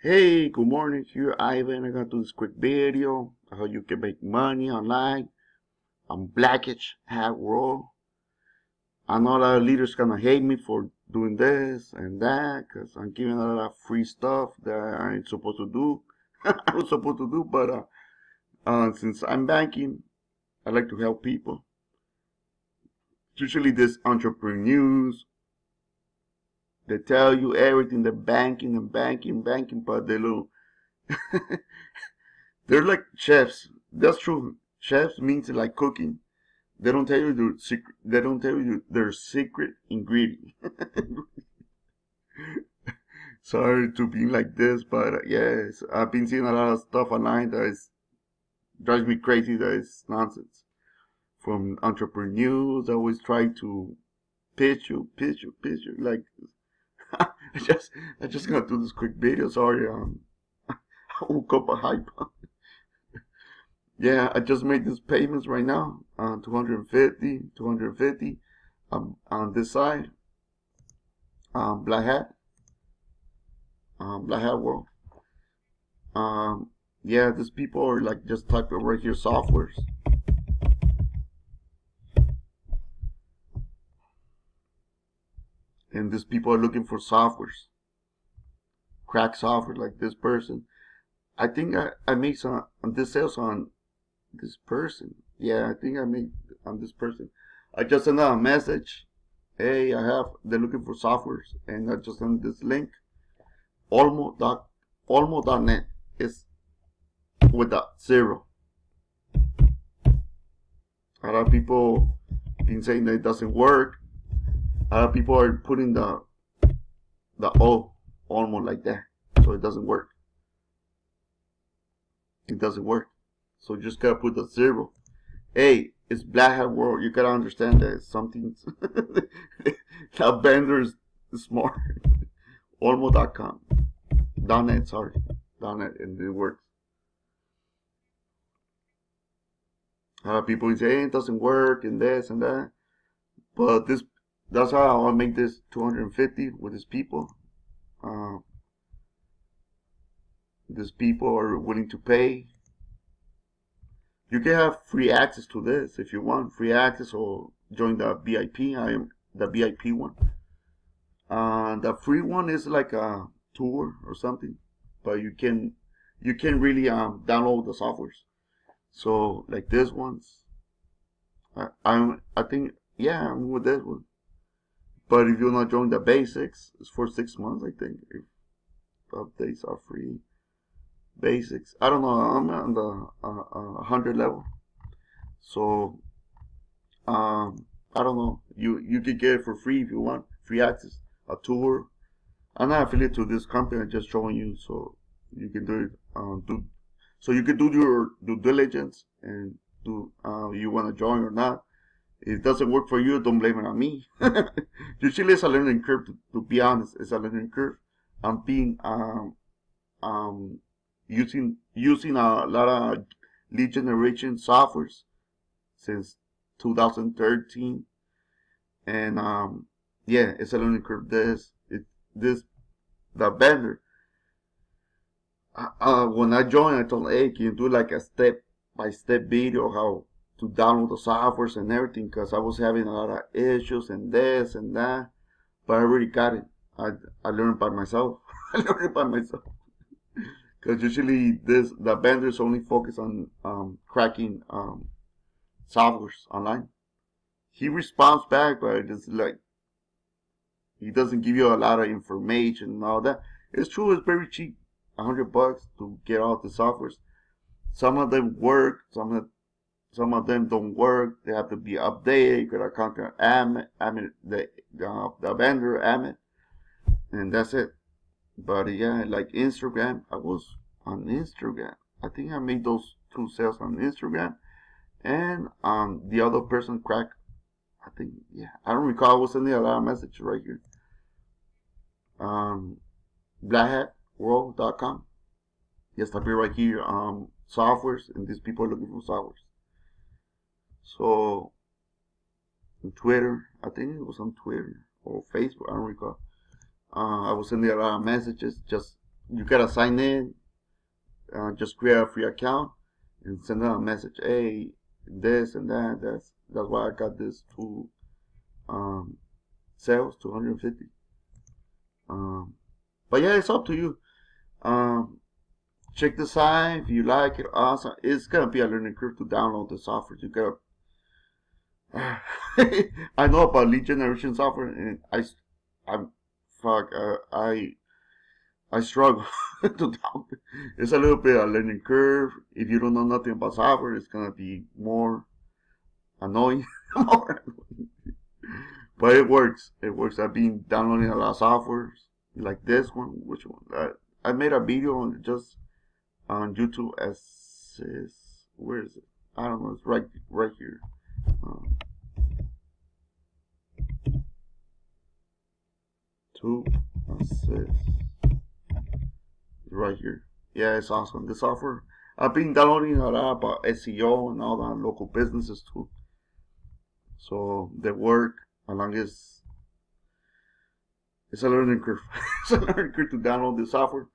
Hey, good morning. Here, Ivan. I got to do this quick video how you can make money online on BlackHat World. I know a lot of leaders gonna hate me for doing this and that because I'm giving a lot of free stuff that I ain't supposed to do. I'm not supposed to do, but since I'm banking, I like to help people. Usually, these entrepreneurs they tell you everything, the banking and banking, but they don't. They're like chefs. That's true. Chefs means like cooking. They don't tell you the secret. They don't tell you their secret ingredient. Sorry to be like this, but yes, I've been seeing a lot of stuff online that drives me crazy. That is nonsense. From entrepreneurs, they always try to pitch you. Like I just, I just gotta do this quick video. Sorry, I woke up a hype. Yeah, I just made these payments right now. 250. On this side, Black Hat, Black Hat World. Yeah, these people are like just type it right here, softwares, and these people are looking for softwares, crack software like this person. I think I made some on this sales on this person. Yeah, I think I made on this person. I just sent out a message. Hey, they're looking for softwares, and I just sent this link. Olmo.net is with a zero. A lot of people been saying that it doesn't work. A lot of people are putting the O almost like that, so it doesn't work. It doesn't work. So you just gotta put the zero. Hey, it's BlackHat World. You gotta understand that something. That vendor is smart. Olmo.com. .net, sorry. .net, and it works. A lot of people say, hey, it doesn't work, and this and that. But that's how I make this 250 with these people. These people are willing to pay. You can have free access to this if you want. Free access or join the VIP. I am the VIP one. The free one is like a tour or something, but you can really download the softwares. So like this ones, I think yeah I'm with this one. But if you wanna join the basics, it's for 6 months I think. If updates are free, basics. I don't know. I'm on the 100 level, so I don't know. You could get it for free if you want free access, a tour. I'm not affiliated to this company. I'm just showing you so you can do it. So you can do your due diligence and do you want to join or not. If it doesn't work for you, don't blame it on me. Usually it's a learning curve. To be honest, it's a learning curve. I'm being using a lot of lead generation softwares since 2013, and yeah, it's a learning curve. The vendor. When I joined, I told, hey, can you do like a step-by-step video how to download the softwares and everything? Because I was having a lot of issues and this and that, but I already got it. I learned by myself. I learned it by myself. Because usually the vendors only focus on cracking softwares online. He responds back, but it's like he doesn't give you a lot of information and all that. It's true, it's very cheap, $100 to get all the softwares. Some of them work, some of them don't work. They have to be updated. You gotta contact the vendor, and that's it. But yeah, like Instagram, I was on Instagram. I think I made those 2 sales on Instagram, and the other person cracked. I think yeah, I don't recall. I was sending a lot of messages right here. BlackHatWorld.com. Yes, type it right here. Softwares, and these people are looking for softwares. So, on Twitter, I think it was on Twitter or Facebook. I don't recall. I was sending a lot of messages, just you gotta sign in. Just create a free account and send them a message. Hey, this and that. That's why I got this to sales 250. But yeah, it's up to you. Check the site if you like it. Awesome. It's gonna be a learning curve to download the software. You gotta. I know about lead generation software, and I'm fuck. I struggle to download. It's a little bit a learning curve. If you don't know nothing about software, it's gonna be more annoying. But it works. It works. I've been downloading a lot of softwares like this one. Which one? I made a video on just on YouTube. Where is it? I don't know. It's right here. To assist. Right here. Yeah, it's awesome. The software. I've been downloading a lot about SEO and all that, local businesses too. So they work as long as it's a learning curve. It's a learning curve to download the software.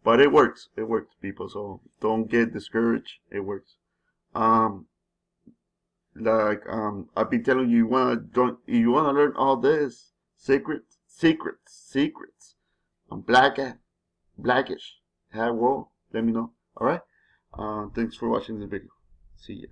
But it works. It works, people. So don't get discouraged. It works. I've been telling you, you wanna learn all this secrets on BlackHat World. Let me know. All right. Thanks for watching this video. See ya.